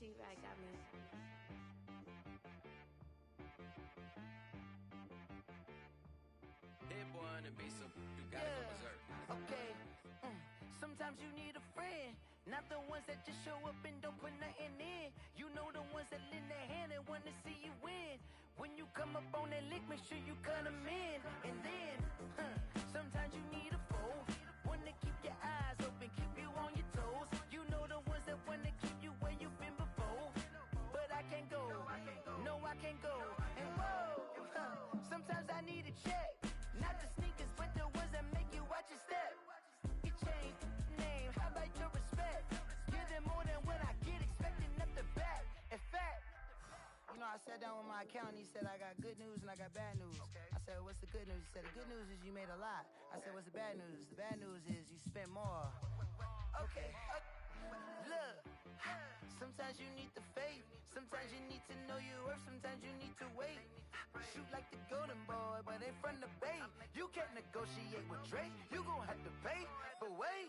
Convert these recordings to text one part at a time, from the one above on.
T-Rack got me. Hit boy on the beat, so you gotta go berserk. Okay. Sometimes you need a friend, not the ones that just show up and don't put nothing in. You know the ones that lend their hand and want to see you win. When you come up on that lick, make sure you cut them in. And then, sometimes you need a foe, one to keep your eyes open, keep you on your toes. You know the ones that want to keep you where you've been before. But I can't go, no I can't go. And whoa, sometimes I need a check. Not the sneakers, but the ones that make you watch your step. You change name, how about your respect? Give them more than what I get, expecting nothing back. In fact, you know, I sat down with my accountant, he said, I got good news and I got bad news. I said, what's the good news? He said, the good news is you made a lot. I said, what's the bad news? The bad news is you spent more. Okay. Look, sometimes you need the faith, sometimes you need to know your worth, sometimes you need to wait. Shoot like the golden boy, but ain't from the bay. You can't negotiate with Drake, you gon' have to pay. But wait,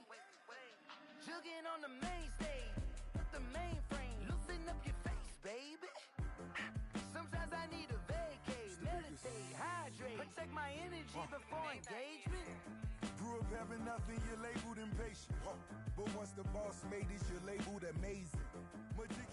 jugging on the main stage, the mainframe, loosen up your face, baby. Sometimes I need a vacate, meditate, hydrate, protect my energy before engagement. Grew up having nothing, you're labeled impatient. But once the boss made it, you're labeled amazing. Meticulous.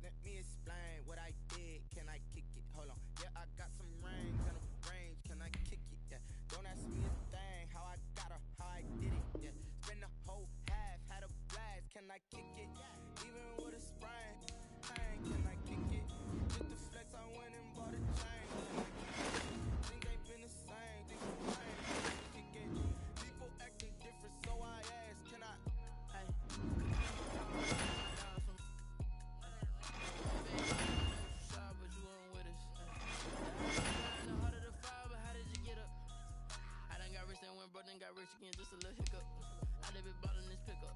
Let me explain what I did. Can I kick it? Hold on. Yeah, I got some rings and a range. Can I kick it? Yeah. Don't ask me a thing. How I got her, how I did it. Yeah. Spend the whole half, had a blast. Can I kick it? Even with a sprain. Bang, can I kick it? Just the flex, I went and bought a chain. Can I kick it? Things ain't been the same. Things have changed. Can I kick it? People acting different, so I asked. Can I? Hey. But you weren't with us. In the heart of the fire, but how did you get up? I done got rich and went broke, then got rich again, just a little hiccup. I done been bought in this pickup.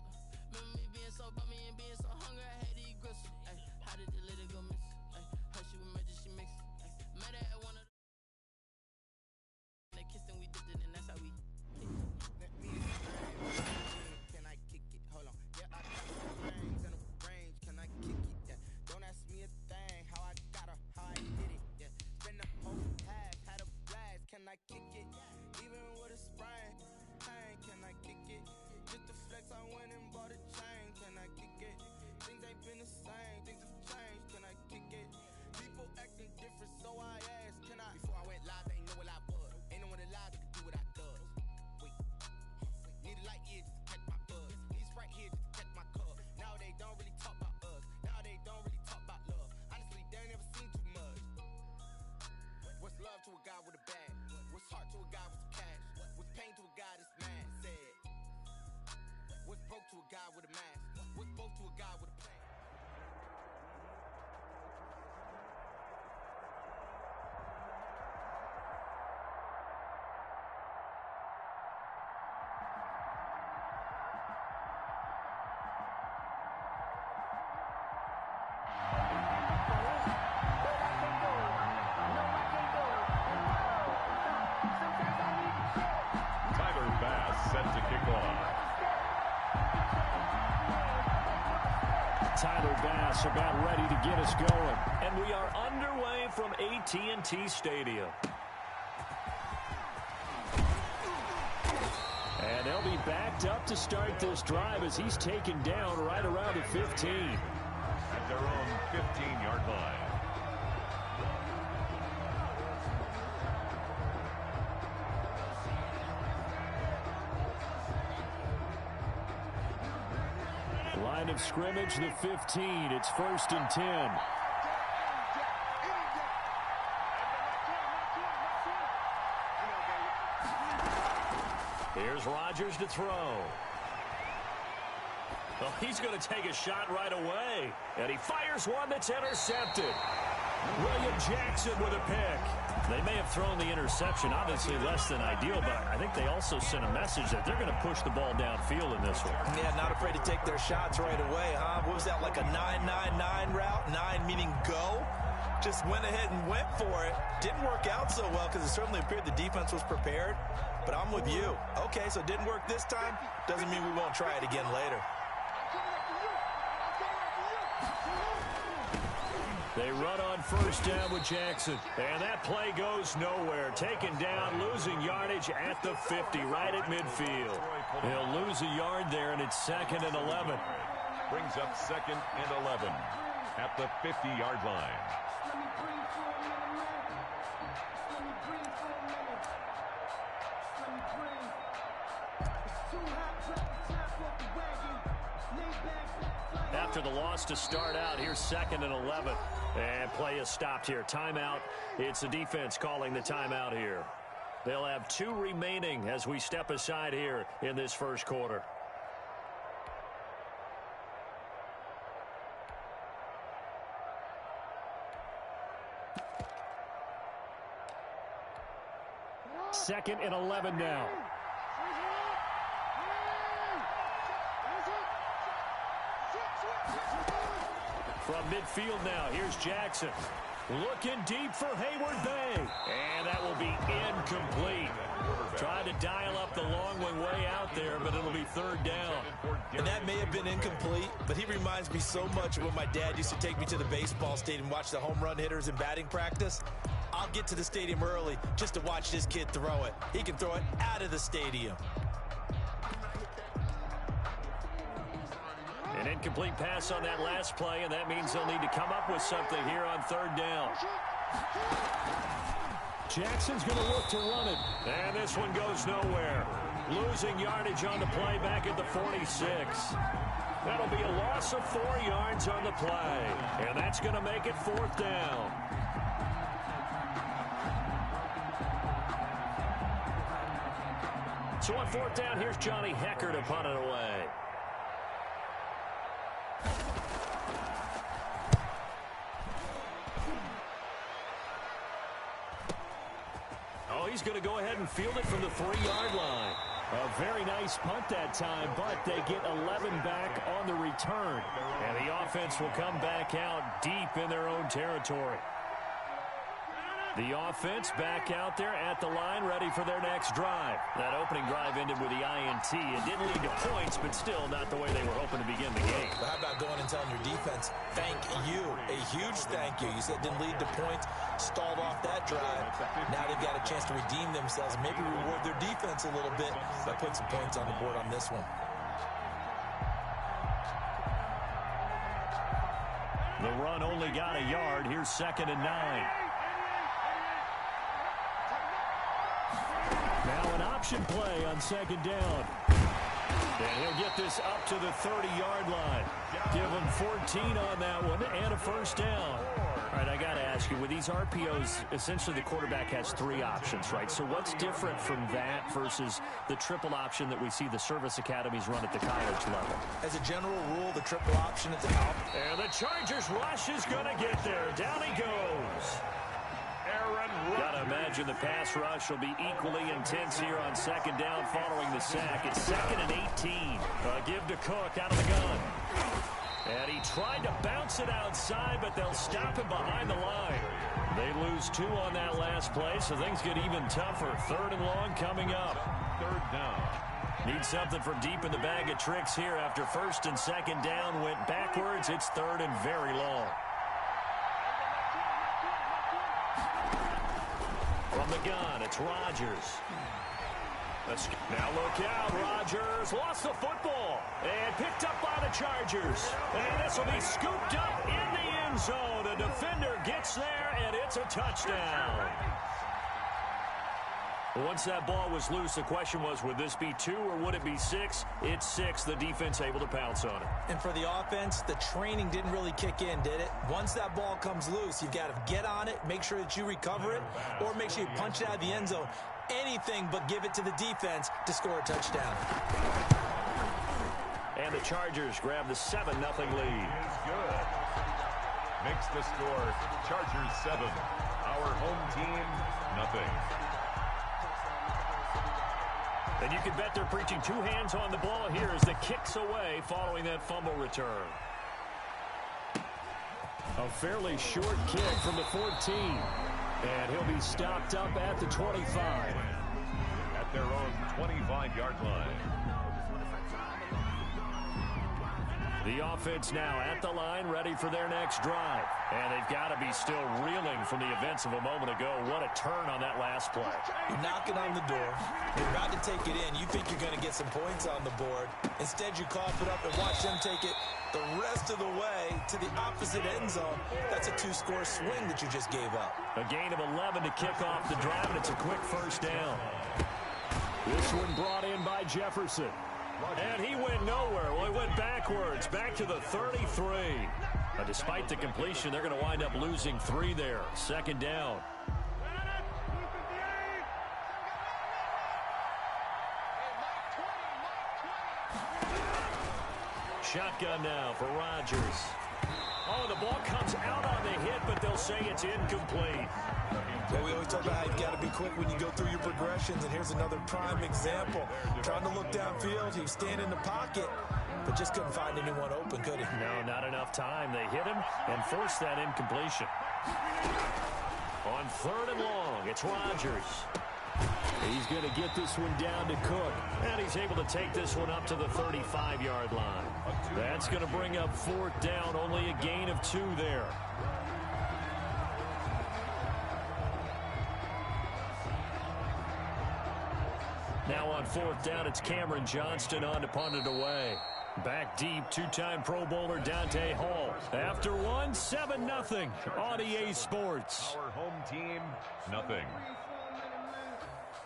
Remember me being so bummy and being so hungry, I had to eat gristle. Ay, how did the little go miss? Ay, her she was magic, she mixed. Met her at one of they kissed and we dipped it, and that's how we Let me explain. Can I kick it? Hold on. Yeah, I got some rings and a range. Can I kick it? Yeah. Don't ask me a thing. How I got her, how I did it. Yeah. Spend the whole half, had a blast. Can I kick it? Even with a sprain. Hey, can I kick it? Just the flex, I went and bought a chain. Can I kick it? Things ain't been the same. Things have changed. Can I kick it? People acting different, so I asked. Can I? Before I went live, they ain't know what I was. Ain't no one alive that could do what I does. Wait. Need a light here just to catch my buzz. Need Sprite here just to catch my cup. Now they don't really talk about us. Now they don't really talk about love. Honestly, they ain't never seen too much. What's love to a guy with a bag? What's heart to a guy with some cash? What's pain to a guy that's mad? Said. What's broke to a guy with a mask? What's both to a guy with a plan? Set to kick off. Tyler Bass about ready to get us going. And we are underway from AT&T Stadium. And they'll be backed up to start this drive as he's taken down right around the 15. At their own 15-yard line. Line of scrimmage, the 15. It's 1st and 10. Here's Rodgers to throw. Oh, he's going to take a shot right away. And he fires one that's intercepted. William Jackson with a pick. They may have thrown the interception, obviously less than ideal, but I think they also sent a message that they're going to push the ball downfield in this one. Yeah, not afraid to take their shots right away, huh? What was that, like a 9-9-9 route? 9 meaning go? Just went ahead and went for it. Didn't work out so well because it certainly appeared the defense was prepared. But I'm with you. Okay, so it didn't work this time. Doesn't mean we won't try it again later. They run on first down with Jackson. And that play goes nowhere. Taken down, losing yardage at the 50, right at midfield. He'll lose a yard there, and it's 2nd and 11. Brings up 2nd and 11 at the 50-yard line. After the loss to start out, here's 2nd and 11. And play is stopped here. Timeout. It's the defense calling the timeout here. They'll have 2 remaining as we step aside here in this first quarter. Second and 11 now. From midfield now, here's Jackson. Looking deep for Hayward Bay. And that will be incomplete. Tried to dial up the long one way out there, but it'll be 3rd down. And that may have been incomplete, but he reminds me so much of when my dad used to take me to the baseball stadium and watch the home run hitters in batting practice. I'll get to the stadium early just to watch this kid throw it. He can throw it out of the stadium. An incomplete pass on that last play, and that means they'll need to come up with something here on 3rd down. Jackson's going to look to run it, and this one goes nowhere. Losing yardage on the play back at the 46. That'll be a loss of 4 yards on the play, and that's going to make it 4th down. So on 4th down, here's Johnny Hecker to punt it away. He's going to go ahead and field it from the 3-yard line. A very nice punt that time, but they get 11 back on the return. And the offense will come back out deep in their own territory. The offense back out there at the line, ready for their next drive. That opening drive ended with the INT. It didn't lead to points, but still not the way they were hoping to begin the game. But how about going and telling your defense, thank you, a huge thank you. You said it didn't lead to points, stalled off that drive. Now they've got a chance to redeem themselves, maybe reward their defense a little bit by putting some points on the board on this one. The run only got a yard. Here's 2nd and 9. Now an option play on 2nd down. And he'll get this up to the 30-yard line. Give him 14 on that one and a 1st down. All right, I got to ask you, with these RPOs, essentially the quarterback has 3 options, right? So what's different from that versus the triple option that we see the service academies run at the college level? As a general rule, the triple option at the top. And the Chargers rush is going to get there. Down he goes. Got to imagine the pass rush will be equally intense here on 2nd down following the sack. It's 2nd and 18. Give to Cook out of the gun. And he tried to bounce it outside, but they'll stop him behind the line. They lose 2 on that last play, so things get even tougher. 3rd and long coming up. 3rd down. Need something from deep in the bag of tricks here. After 1st and 2nd down went backwards, it's 3rd and very long. From the gun, it's Rodgers. Now look out, Rodgers lost the football and picked up by the Chargers. And this will be scooped up in the end zone. A defender gets there, and it's a touchdown. Once that ball was loose, the question was, would this be 2 or would it be 6? It's 6. The defense able to pounce on it. And for the offense, the training didn't really kick in, did it? Once that ball comes loose, you've got to get on it, make sure that you recover it, or make sure you punch it out of the end zone. Anything but give it to the defense to score a touchdown. And the Chargers grab the 7-0 lead. Is good. Makes the score Chargers 7, Our home team, nothing. And you can bet they're preaching two hands on the ball here as the kick's away following that fumble return. A fairly short kick from the 14. And he'll be stopped up at the 25. At their own 25-yard line. The offense now at the line, ready for their next drive. And they've got to be still reeling from the events of a moment ago. What a turn on that last play. You're knocking on the door. You're about to take it in. You think you're going to get some points on the board. Instead, you cough it up and watch them take it the rest of the way to the opposite end zone. That's a two-score swing that you just gave up. A gain of 11 to kick off the drive, and it's a quick first down. This one brought in by Jefferson. And he went nowhere. Well, he went backwards, back to the 33. But despite the completion, they're going to wind up losing 3 there. Second down. Shotgun now for Rodgers. Oh, the ball comes out on the hit, but they'll say it's incomplete. Well, we always talk about how you've got to be quick when you go through your progressions, and here's another prime example. Trying to look downfield, he was standing in the pocket, but just couldn't find anyone open, could he? No, not enough time. They hit him and forced that incompletion. On 3rd and long, it's Rodgers. He's going to get this one down to Cook, and he's able to take this one up to the 35-yard line. That's going to bring up 4th down, only a gain of 2 there. Now on 4th down, it's Cameron Johnston on to punt it away. Back deep, two-time Pro Bowler Dante Hall. After one, 7-0 on EA Sports. Our home team, nothing.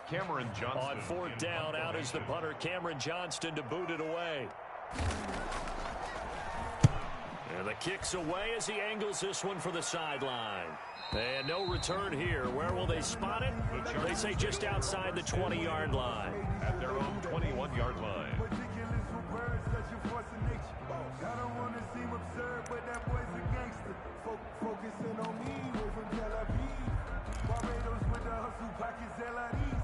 Cameron Johnston. On 4th down, out is the punter, Cameron Johnston, to boot it away. And the kick's away as he angles this one for the sideline. And no return here. Where will they spot it? They say just outside the 20-yard line. At their own 21-yard line. I don't want to seem absurd, but that boy's a gangster. Focusing on me, we're from Tel Aviv. Barbados with the hustle, pockets LIDs.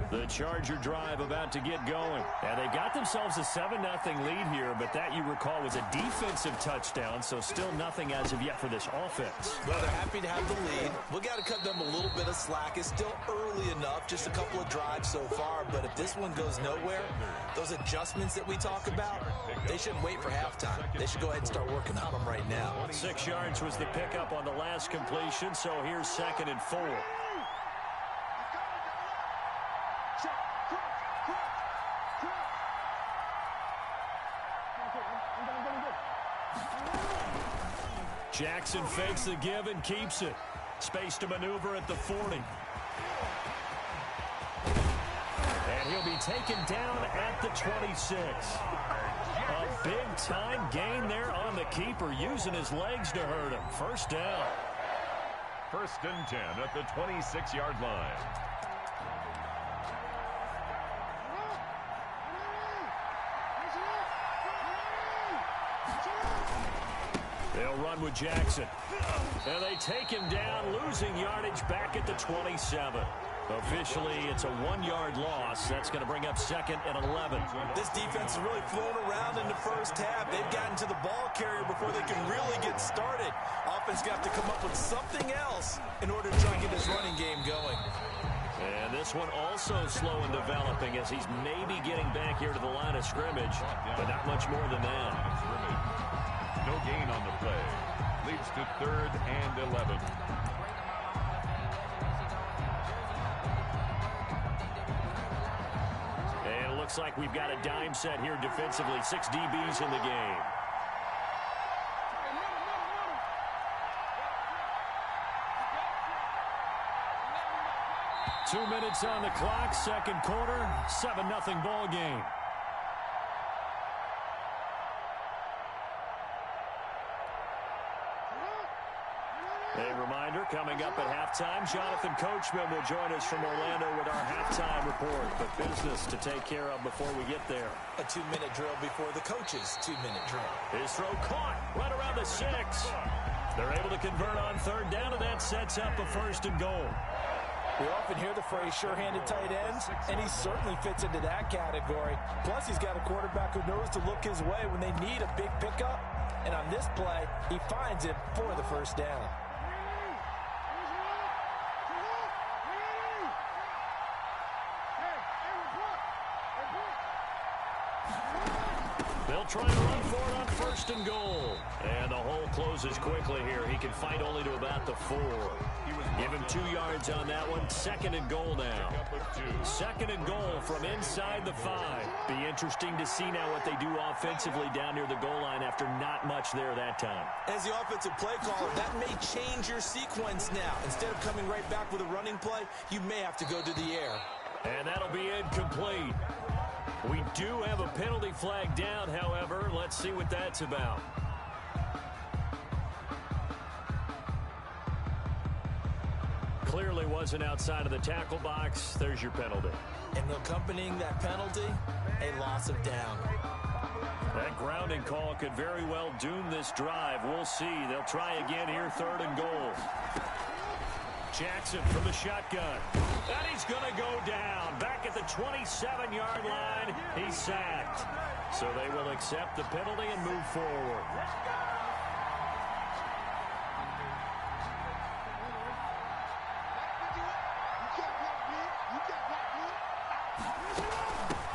The Charger drive about to get going. And they got themselves a 7-0 lead here, but that, you recall, was a defensive touchdown, so still nothing as of yet for this offense. Well, they're happy to have the lead. We got to cut them a little bit of slack. It's still early enough, just a couple of drives so far, but if this one goes nowhere, those adjustments that we talk about, they shouldn't wait for halftime. They should go ahead and start working on them right now. 6 yards was the pickup on the last completion, so here's 2nd and 4. Jackson fakes the give and keeps it. Space to maneuver at the 40. And he'll be taken down at the 26. A big-time gain there on the keeper, using his legs to hurt him. First down. 1st and 10 at the 26-yard line. They'll run with Jackson. And they take him down, losing yardage back at the 27. Officially, it's a 1-yard loss. That's going to bring up 2nd and 11. This defense is really flown around in the first half. They've gotten to the ball carrier before they can really get started. Offense got to come up with something else in order to try and get this running game going. And this one also slow in developing as he's maybe getting back here to the line of scrimmage, but not much more than that. No gain on the play. Leads to 3rd and 11. And it looks like we've got a dime set here defensively. 6 DBs in the game. Two minutes on the clock, second quarter, 7-0 ball game. A reminder, coming up at halftime, Jonathan Coachman will join us from Orlando with our halftime report. But business to take care of before we get there. A 2-minute drill before the coach's 2-minute drill. His throw caught right around the 6. They're able to convert on third down, and that sets up a 1st and goal. We often hear the phrase sure-handed tight ends, and he certainly fits into that category. Plus, he's got a quarterback who knows to look his way when they need a big pickup. And on this play, he finds it for the 1st down. They'll try and run for it on 1st and goal. And the hole closes quickly here. He can fight only to about the 4. Give him 2 yards on that one. 2nd and goal now. 2nd and goal from inside the 5. Be interesting to see now what they do offensively down near the goal line after not much there that time. As the offensive play caller, that may change your sequence now. Instead of coming right back with a running play, you may have to go to the air. And that'll be incomplete. We do have a penalty flag down, however. Let's see what that's about. Clearly wasn't outside of the tackle box. There's your penalty. And accompanying that penalty, a loss of down. That grounding call could very well doom this drive. We'll see. They'll try again here, 3rd and goal. Jackson from the shotgun. And he's going to go down. Back at the 27-yard line, he's sacked. So they will accept the penalty and move forward.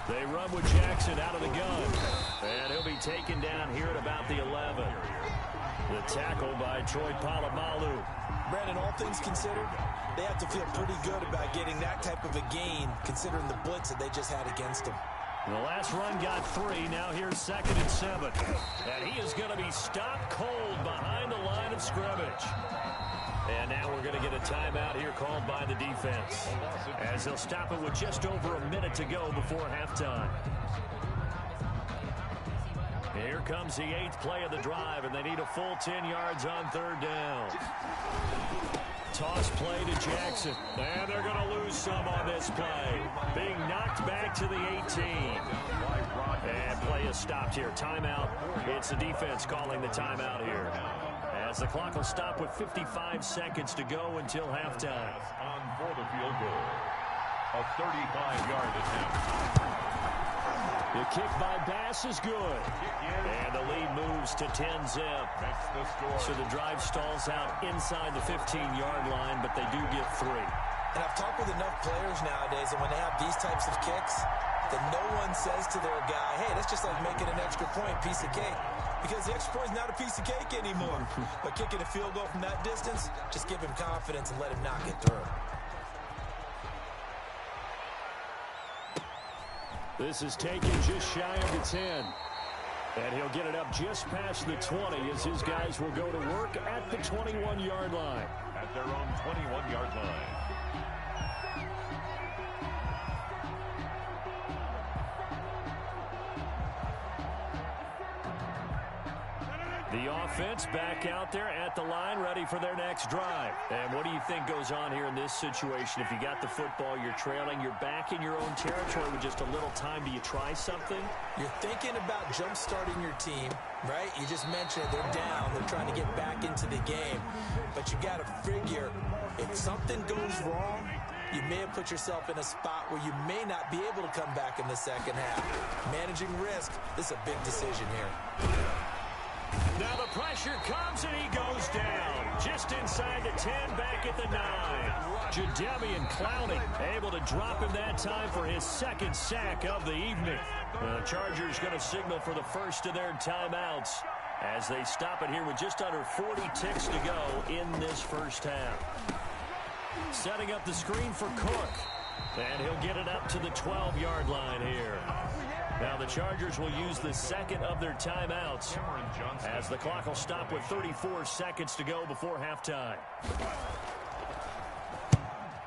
They run with Jackson out of the gun. And he'll be taken down here at about the 11. The tackle by Troy Polamalu. Brandon, all things considered, they have to feel pretty good about getting that type of a gain, considering the blitz that they just had against them. The last run got 3. Now here's 2nd and 7. And he is going to be stopped cold behind the line of scrimmage. And now we're going to get a timeout here called by the defense, as they'll stop it with just over a minute to go before halftime. Here comes the 8th play of the drive, and they need a full 10 yards on 3rd down. Toss play to Jackson, and they're going to lose some on this play. Being knocked back to the 18. And play is stopped here. Timeout. It's the defense calling the timeout here, as the clock will stop with 55 seconds to go until halftime. On for the field goal. A 35-yard attempt. The kick by Bass is good. And the lead moves to 10-zip. So the drive stalls out inside the 15-yard line, but they do get 3. And I've talked with enough players nowadays, and when they have these types of kicks, that no one says to their guy, hey, that's just like making an extra point, piece of cake. Because the extra point is not a piece of cake anymore. But kicking a field goal from that distance, just give him confidence and let him knock it through. This is taken just shy of the 10. And he'll get it up just past the 20 as his guys will go to work at the 21-yard line. At their own 21-yard line. The offense back out there at the line, ready for their next drive. And what do you think goes on here in this situation? If you got the football, you're trailing, you're back in your own territory with just a little time. Do you try something? You're thinking about jump-starting your team, right? You just mentioned they're down. They're trying to get back into the game. But you got to figure, if something goes wrong, you may have put yourself in a spot where you may not be able to come back in the second half. Managing risk, this is a big decision here. Now the pressure comes and he goes down. Just inside the 10, back at the 9. Jadeveon Clowney able to drop him that time for his 2nd sack of the evening. The Chargers going to signal for the first of their timeouts as they stop it here with just under 40 ticks to go in this first half. Setting up the screen for Cook. And he'll get it up to the 12-yard line here. Now the Chargers will use the 2nd of their timeouts as the clock will stop with 34 seconds to go before halftime.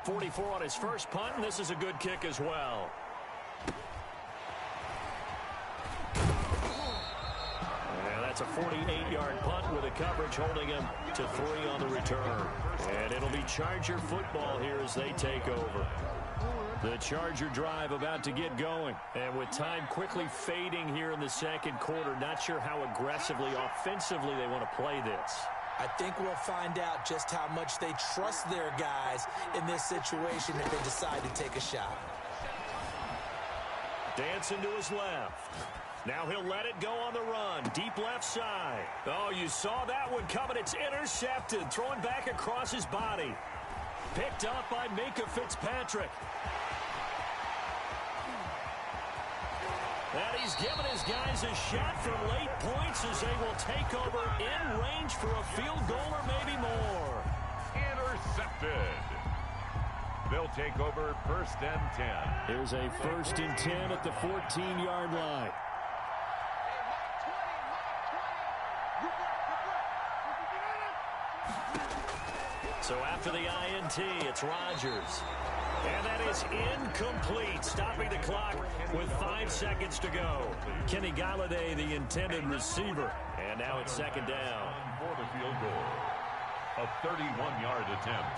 44 on his first punt, and this is a good kick as well. And that's a 48-yard punt with a coverage holding him to 3 on the return. And it'll be Charger football here as they take over. The Charger drive about to get going. And with time quickly fading here in the second quarter, not sure how aggressively, offensively they want to play this. I think we'll find out just how much they trust their guys in this situation if they decide to take a shot. Dancing to his left. Now he'll let it go on the run. Deep left side. Oh, you saw that one coming. It's intercepted. Throwing back across his body. Picked up by Minka Fitzpatrick. And he's giving his guys a shot for late points as they will take over in range for a field goal or maybe more. Intercepted. They'll take over 1st and 10. Here's a 1st and 10 at the 14-yard line. So after the INT, it's Rodgers. And that is incomplete, stopping the clock with 5 seconds to go. Kenny Galladay, the intended receiver. And now it's 2nd down. For the field goal. A 31-yard attempt.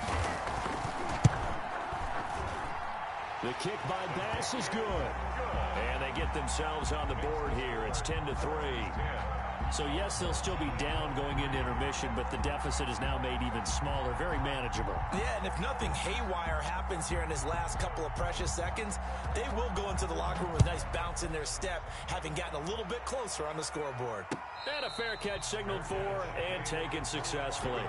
The kick by Bass is good. And they get themselves on the board here. It's 10-3. So, yes, they'll still be down going into intermission, but the deficit is now made even smaller, very manageable. Yeah, and if nothing haywire happens here in his last couple of precious seconds, they will go into the locker room with a nice bounce in their step, having gotten a little bit closer on the scoreboard. And a fair catch signaled for and taken successfully.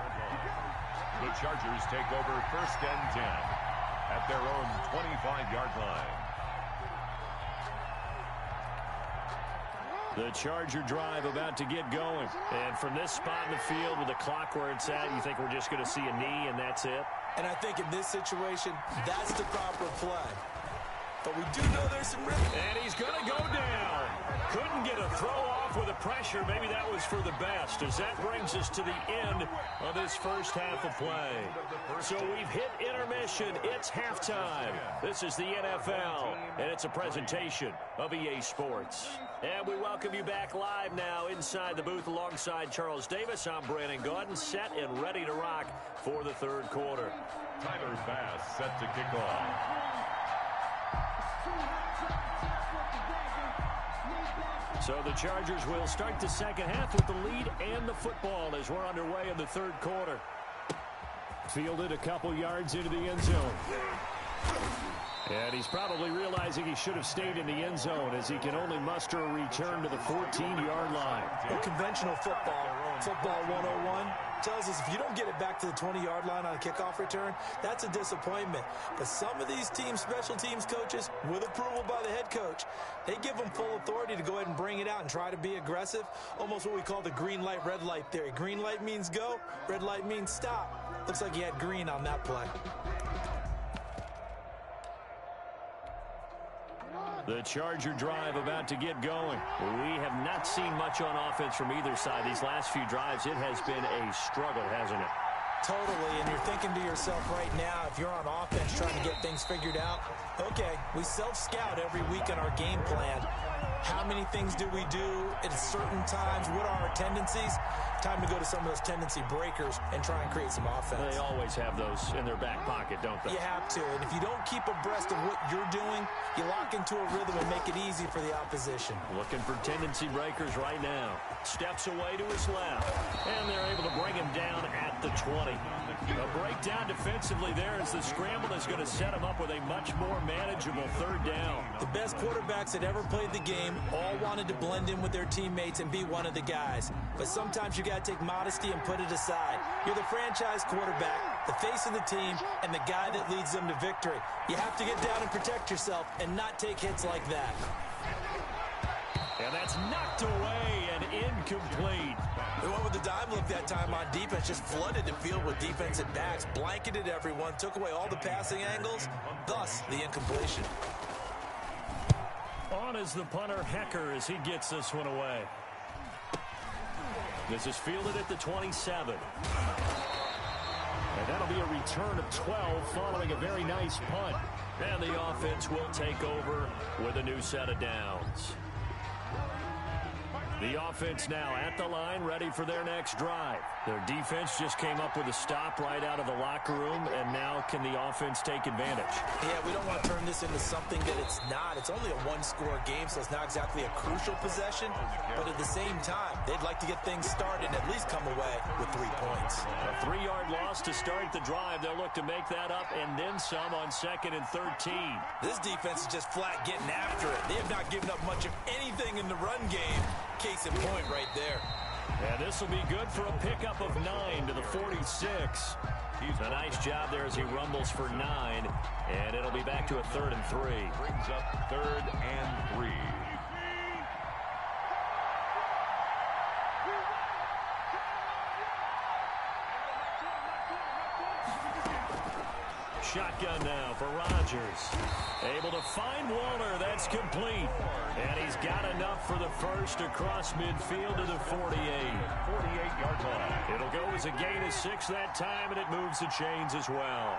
The Chargers take over 1st and 10 at their own 25-yard line. The Charger drive about to get going. And from this spot in the field with the clock where it's at, you think we're just going to see a knee and that's it? And I think in this situation, that's the proper play. But we do know there's some risk. And he's going to go down. Couldn't get a throw off with the pressure. Maybe that was for the best, as that brings us to the end of this first half of play. So we've hit intermission. It's halftime. This is the NFL, and it's a presentation of EA Sports. And we welcome you back live now inside the booth alongside Charles Davis. I'm Brandon Gaudin, set and ready to rock for the 3rd quarter. Tyler Bass set to kick off. So the Chargers will start the second half with the lead and the football as we're underway in the 3rd quarter. Fielded a couple yards into the end zone. And he's probably realizing he should have stayed in the end zone as he can only muster a return to the 14-yard line. Well, conventional football 101, tells us if you don't get it back to the 20-yard line on a kickoff return, that's a disappointment. But some of these teams, special teams coaches, with approval by the head coach, they give them full authority to go ahead and bring it out and try to be aggressive, almost what we call the green light, red light theory. Green light means go, red light means stop. Looks like he had green on that play. The Charger drive about to get going. We have not seen much on offense from either side. These last few drives, it has been a struggle, hasn't it? Totally, and you're thinking to yourself right now, if you're on offense trying to get things figured out, okay, we self-scout every week in our game plan. How many things do we do at certain times? What are our tendencies? Time to go to some of those tendency breakers and try and create some offense. They always have those in their back pocket, don't they? You have to, and if you don't keep abreast of what you're doing, you lock into a rhythm and make it easy for the opposition. Looking for tendency breakers right now. Steps away to his left, and they're able to bring him down at the 20. A breakdown defensively there as the scramble is going to set him up with a much more manageable 3rd down. The best quarterbacks that ever played the game all wanted to blend in with their teammates and be one of the guys. But sometimes you got to take modesty and put it aside. You're the franchise quarterback, the face of the team, and the guy that leads them to victory. You have to get down and protect yourself and not take hits like that. And that's knocked away and incomplete. They went with the dime look that time on defense, just flooded the field with defensive backs, blanketed everyone, took away all the passing angles, thus the incompletion. On is the punter, Hecker, as he gets this one away. This is fielded at the 27. And that'll be a return of 12 following a very nice punt. And the offense will take over with a new set of downs. The offense now at the line, ready for their next drive. Their defense just came up with a stop right out of the locker room, and now can the offense take advantage? Yeah, we don't want to turn this into something that it's not. It's only a one-score game, so it's not exactly a crucial possession. But at the same time, they'd like to get things started and at least come away with 3 points. A 3-yard loss to start the drive. They'll look to make that up and then some on 2nd and 13. This defense is just flat getting after it. They have not given up much of anything in the run game. Case in point right there. And this will be good for a pickup of 9 to the 46. He's a nice job there as he rumbles for 9. And it'll be back to a 3rd and 3. Brings up 3rd and 3. Shotgun now for Rodgers. Able to find Waller. That's complete. And he's got enough for the first across midfield to the 48. 48-yard line. It'll go as a gain of 6 that time, and it moves the chains as well.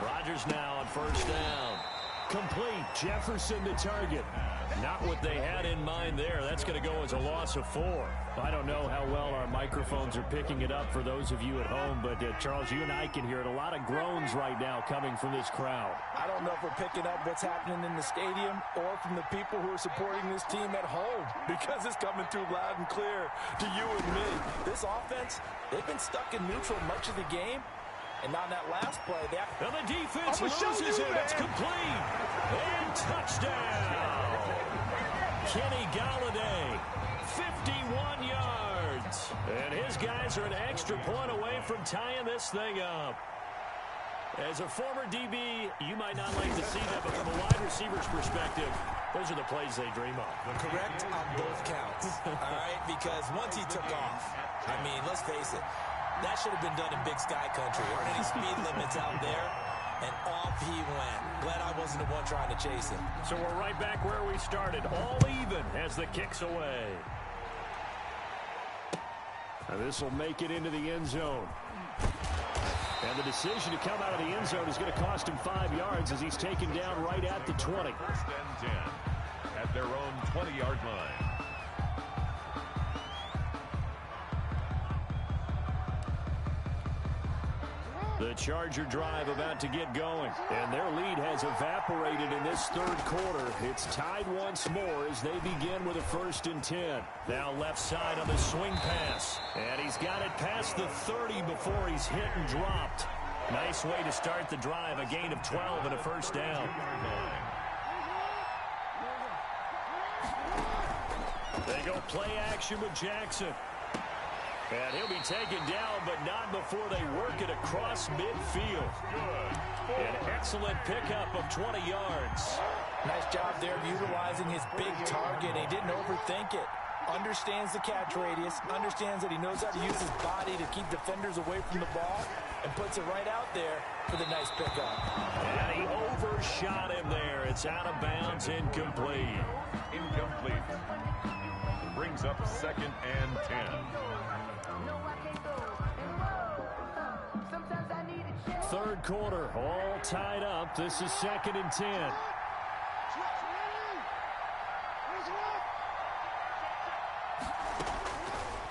Rodgers now on 1st down. Complete. Jefferson the target. Not what they had in mind there. That's going to go as a loss of 4. I don't know how well our microphones are picking it up for those of you at home, but Charles, you and I can hear it. A lot of groans right now coming from this crowd. I don't know if we're picking up what's happening in the stadium or from the people who are supporting this team at home, because it's coming through loud and clear to you and me. This offense, they've been stuck in neutral much of the game. And on that last play, and the defense loses it. It's complete. And touchdown. Kenny Golladay, 51 yards. And his guys are an extra point away from tying this thing up. As a former DB, you might not like to see that, but from a wide receiver's perspective, those are the plays they dream of. Correct on both counts. All right, because once he took off, I mean, let's face it, that should have been done in Big Sky Country. There aren't any speed limits out there, and off he went. Glad I wasn't the one trying to chase him. So we're right back where we started, all even as the kick's away. Now this will make it into the end zone. And the decision to come out of the end zone is going to cost him 5 yards as he's taken down right at the 20. 1st and 10 at their own 20-yard line. The Charger drive about to get going, and their lead has evaporated in this 3rd quarter. It's tied once more as they begin with a 1st and 10. Now left side on the swing pass, and he's got it past the 30 before he's hit and dropped. Nice way to start the drive, a gain of 12 and a 1st down. They go play action with Jackson. And he'll be taken down, but not before they work it across midfield. An excellent pickup of 20 yards. Nice job there of utilizing his big target. He didn't overthink it. Understands the catch radius, understands that he knows how to use his body to keep defenders away from the ball, and puts it right out there for the nice pickup. And he overshot him there. It's out of bounds, incomplete. Incomplete. Brings up 2nd and 10. 3rd quarter, all tied up. This is 2nd and 10.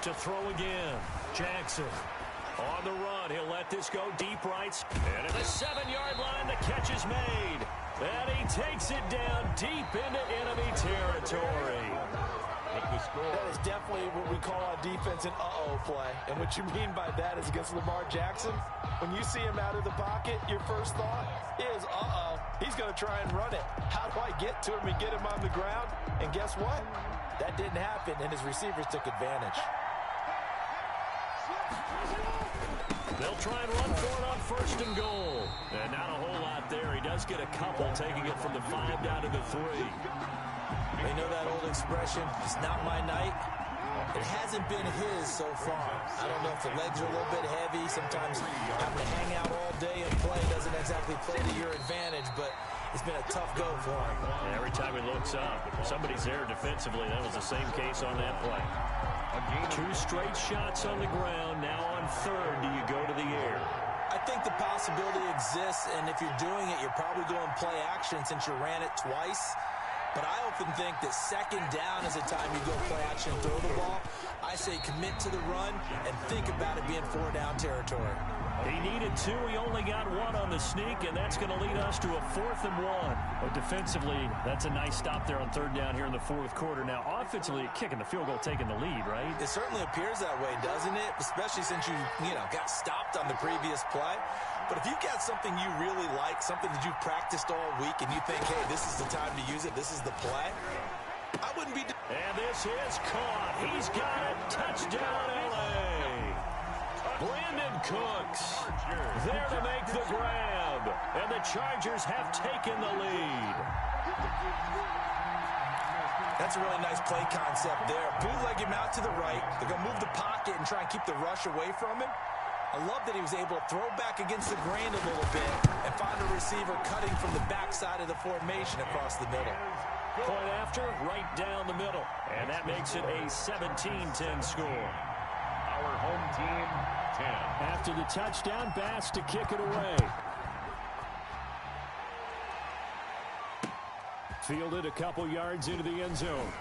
To throw again. Jackson on the run. He'll let this go deep right. And at the 7-yard line, the catch is made. And he takes it down deep into enemy territory. The score. That is definitely what we call our defense an uh-oh play. And what you mean by that is against Lamar Jackson, when you see him out of the pocket, your first thought is, uh-oh, he's going to try and run it. How do I get to him and get him on the ground? And guess what? That didn't happen, and his receivers took advantage. They'll try and run for it on 1st and goal. And not a whole lot there. He does get a couple, taking it from the 5 down to the 3. They know that old expression, it's not my night. It hasn't been his so far. I don't know if the legs are a little bit heavy. Sometimes having to hang out all day and play doesn't exactly play to your advantage, but it's been a tough go for him. And every time he looks up, somebody's there defensively. That was the same case on that play. 2 straight shots on the ground. Now on 3rd, do you go to the air? I think the possibility exists, and if you're doing it, you're probably going play action since you ran it twice. But I often think that second down is a time you go play action and throw the ball. I say commit to the run and think about it being 4-down territory. He needed 2. He only got 1 on the sneak, and that's going to lead us to a 4th and 1. But defensively, that's a nice stop there on 3rd down here in the 4th quarter. Now, offensively, kicking the field goal, taking the lead, right? It certainly appears that way, doesn't it? Especially since you got stopped on the previous play. But if you've got something you really like, something that you've practiced all week, and you think, hey, this is the time to use it, this is the play, I wouldn't be... And this is caught. He's got it. Touchdown, L.A. Brandon Cooks there to make the grab. And the Chargers have taken the lead. That's a really nice play concept there. Bootleg him out to the right. They're going to move the pocket and try and keep the rush away from him. I love that he was able to throw back against the grain a little bit and find a receiver cutting from the backside of the formation across the middle. Point after, right down the middle. And that makes it a 17-10 score. Our home team, 10. After the touchdown, Bass to kick it away. Fielded a couple yards into the end zone.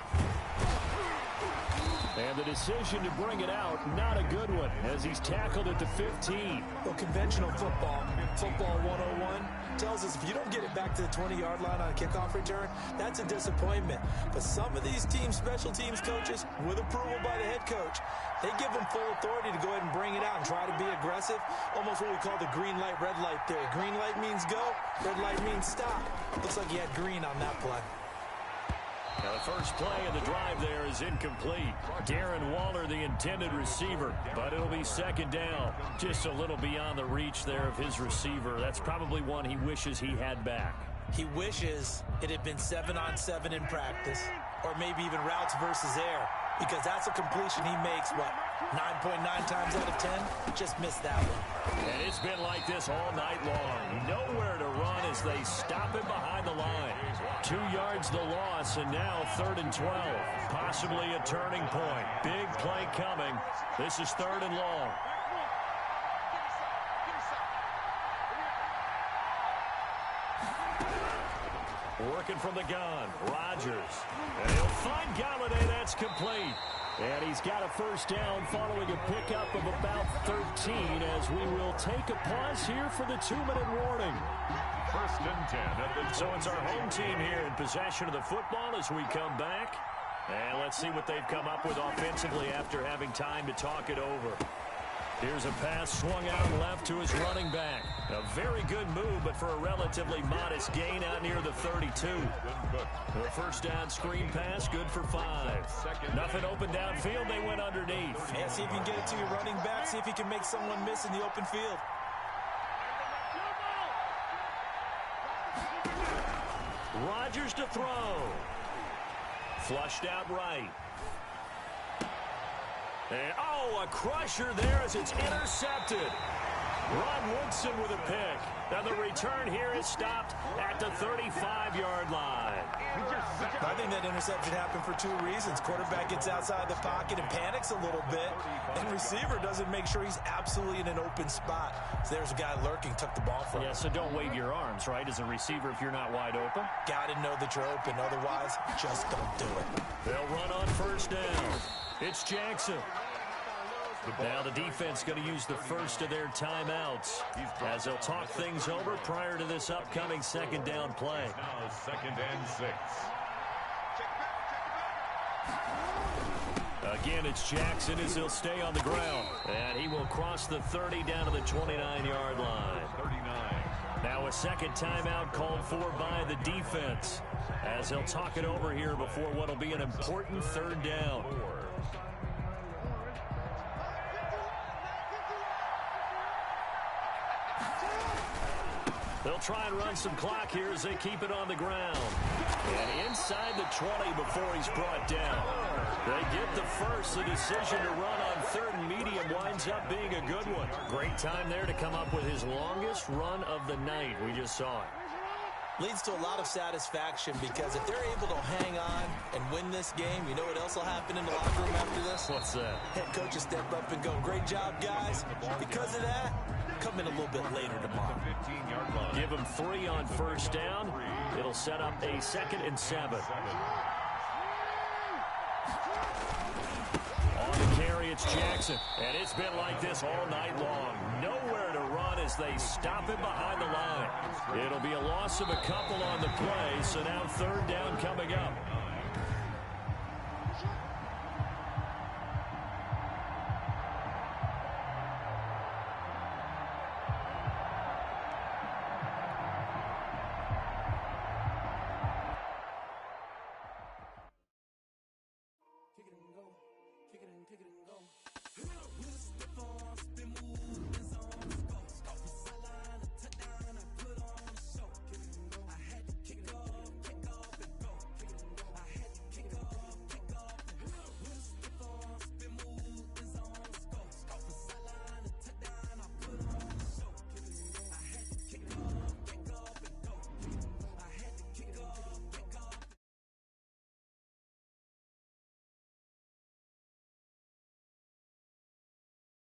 And the decision to bring it out, not a good one, as he's tackled at the 15. Well, conventional football 101, tells us if you don't get it back to the 20-yard line on a kickoff return, that's a disappointment. But some of these special teams coaches, with approval by the head coach, they give them full authority to go ahead and bring it out and try to be aggressive. Almost what we call the green light, red light theory. Green light means go, red light means stop. Looks like he had green on that play. Now the first play of the drive there is incomplete. Darren Waller, the intended receiver, but it'll be second down. Just a little beyond the reach there of his receiver. That's probably one he wishes he had back. He wishes it had been 7-on-7 in practice, or maybe even routes versus air, because that's a completion he makes, 9.9 times out of 10? Just missed that one. And it's been like this all night long. Nowhere to run as they stop him behind the line. 2 yards the loss, and now 3rd and 12. Possibly a turning point. Big play coming. This is 3rd and long. Working from the gun, Rodgers. And he'll find Galladay. That's complete. And he's got a first down following a pickup of about 13 as we will take a pause here for the 2-minute warning. 1st and 10. So it's our home team here in possession of the football as we come back. And let's see what they've come up with offensively after having time to talk it over. Here's a pass swung out left to his running back. A very good move, but for a relatively modest gain out near the 32. The first down screen pass, good for 5. Nothing open downfield, they went underneath. Yeah, see if you can get it to your running back. See if you can make someone miss in the open field. Rodgers to throw. Flushed out right. And, a crusher there as it's intercepted. Ron Woodson with a pick. Now the return here is stopped at the 35-yard line. I think that interception happened for 2 reasons. Quarterback gets outside the pocket and panics a little bit, and receiver doesn't make sure he's absolutely in an open spot. So there's a guy lurking, took the ball from him. Yeah, so don't wave your arms, right, as a receiver if you're not wide open. Got to know that you're open. Otherwise, just don't do it. They'll run on first down. It's Jackson. Now the defense going to use the first of their timeouts as they'll talk things over prior to this upcoming second down play. Now 2nd and 6. Again, it's Jackson as he'll stay on the ground. And he will cross the 30 down to the 29-yard line. 39. Now a second timeout called for by the defense as they'll talk it over here before what will be an important 3rd down. They'll try and run some clock here as they keep it on the ground. And inside the 20 before he's brought down. They get the first. The decision to run on 3rd and medium winds up being a good one. Great time there to come up with his longest run of the night. We just saw it. Leads to a lot of satisfaction because if they're able to hang on and win this game, you know what else will happen in the locker room after this? What's that? Head coach will step up and go, great job, guys. Because of that, come in a little bit later tomorrow. 15-yard line. Give him 3 on first down. It'll set up a 2nd and 7. On the carry, it's Jackson. And it's been like this all night long. Nowhere to run as they stop him behind the line. It'll be a loss of a couple on the play, so now 3rd down coming up. Kick it and go.